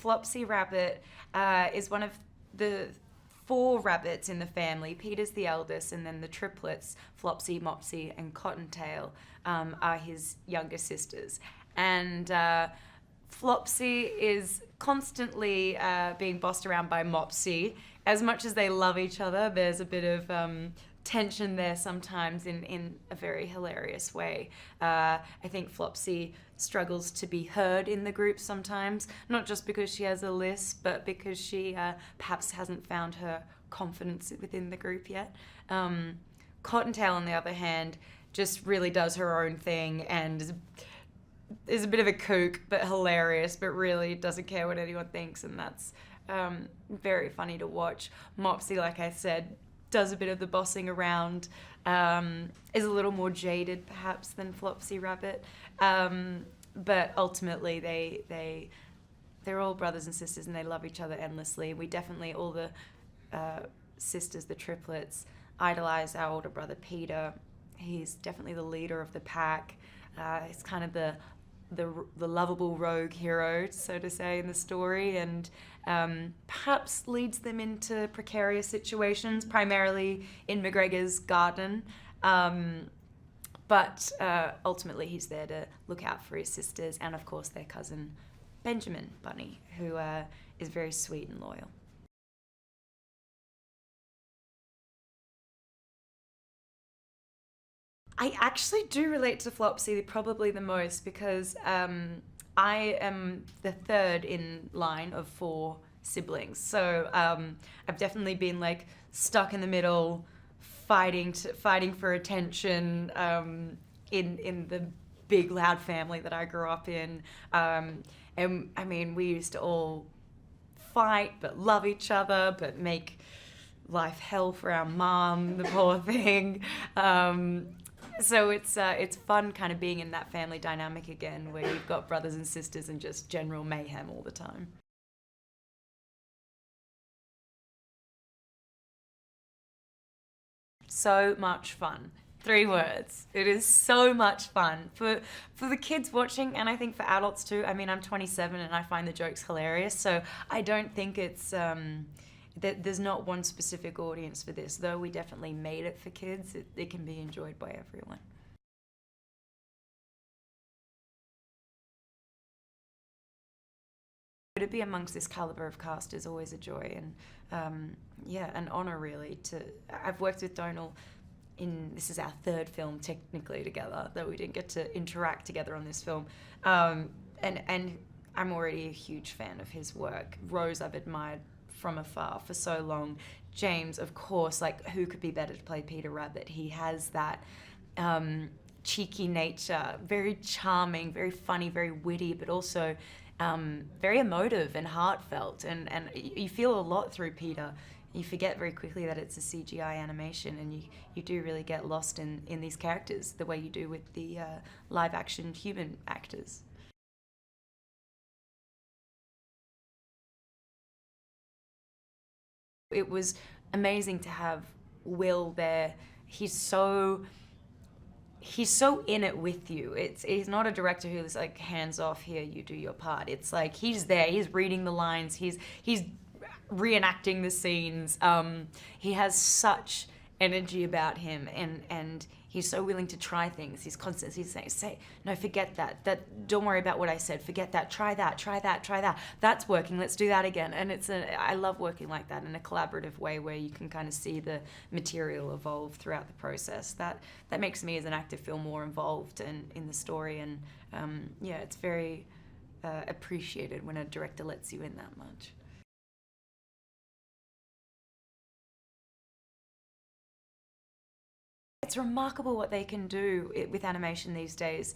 Flopsy Rabbit is one of the 4 rabbits in the family. Peter's the eldest, and then the triplets, Flopsy, Mopsy, and Cottontail, are his younger sisters. And Flopsy is constantly being bossed around by Mopsy. As much as they love each other, there's a bit of tension there sometimes in a very hilarious way. I think Flopsy struggles to be heard in the group sometimes, not just because she has a lisp, but because she perhaps hasn't found her confidence within the group yet. Cottontail, on the other hand, just really does her own thing and is a bit of a kook, but hilarious, but really doesn't care what anyone thinks, and that's very funny to watch. Mopsy, like I said, does a bit of the bossing around, is a little more jaded perhaps than Flopsy Rabbit, but ultimately they're all brothers and sisters and they love each other endlessly. We definitely, all the sisters, the triplets, idolize our older brother Peter. He's definitely the leader of the pack. He's kind of the lovable rogue hero, so to say, in the story, and perhaps leads them into precarious situations, primarily in McGregor's garden. But ultimately he's there to look out for his sisters and, of course, their cousin Benjamin Bunny, who is very sweet and loyal. I actually do relate to Flopsy probably the most because I am the third in line of 4 siblings. So I've definitely been like stuck in the middle, fighting for attention in the big loud family that I grew up in. And I mean, we used to all fight but love each other, but make life hell for our mom, the poor thing. So it's fun kind of being in that family dynamic again, where you've got brothers and sisters and just general mayhem all the time. So much fun. 3 words. It is so much fun for the kids watching, and I think for adults too. I mean, I'm 27 and I find the jokes hilarious, so I don't think it's there's not one specific audience for this. Though we definitely made it for kids, it can be enjoyed by everyone. To be amongst this caliber of cast is always a joy, and yeah, an honor really. I've worked with Donal this is our 3rd film technically together, though we didn't get to interact together on this film, and I'm already a huge fan of his work. Rose I've admired from afar for so long. James, of course, like, who could be better to play Peter Rabbit? He has that cheeky nature, very charming, very funny, very witty, but also very emotive and heartfelt, and you feel a lot through Peter. You forget very quickly that it's a CGI animation, and you do really get lost in these characters the way you do with the live action human actors. It was amazing to have Will there. He's so in it with you. He's not a director who's like, hands off, here, you do your part. It's like he's there, he's reading the lines, he's reenacting the scenes. He has such energy about him, and he's so willing to try things. He's constantly saying, no, forget that, don't worry about what I said, forget that, try that, that's working, let's do that again. And I love working like that in a collaborative way, where you can kind of see the material evolve throughout the process. That makes me as an actor feel more involved in the story, and yeah, it's very appreciated when a director lets you in that much. It's remarkable what they can do with animation these days.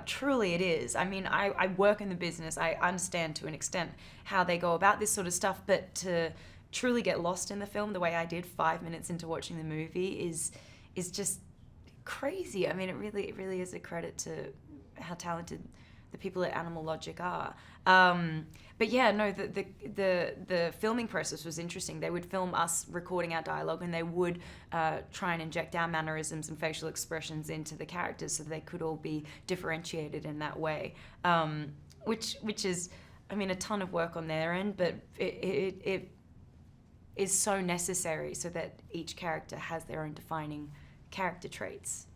Truly it is. I mean, I work in the business. I understand to an extent how they go about this sort of stuff, but to truly get lost in the film the way I did 5 minutes into watching the movie is just crazy. I mean, it really is a credit to how talented the people at Animal Logic are. But yeah, no, the filming process was interesting. They would film us recording our dialogue, and they would try and inject our mannerisms and facial expressions into the characters so they could all be differentiated in that way, which is I mean, a ton of work on their end, but it is so necessary so that each character has their own defining character traits.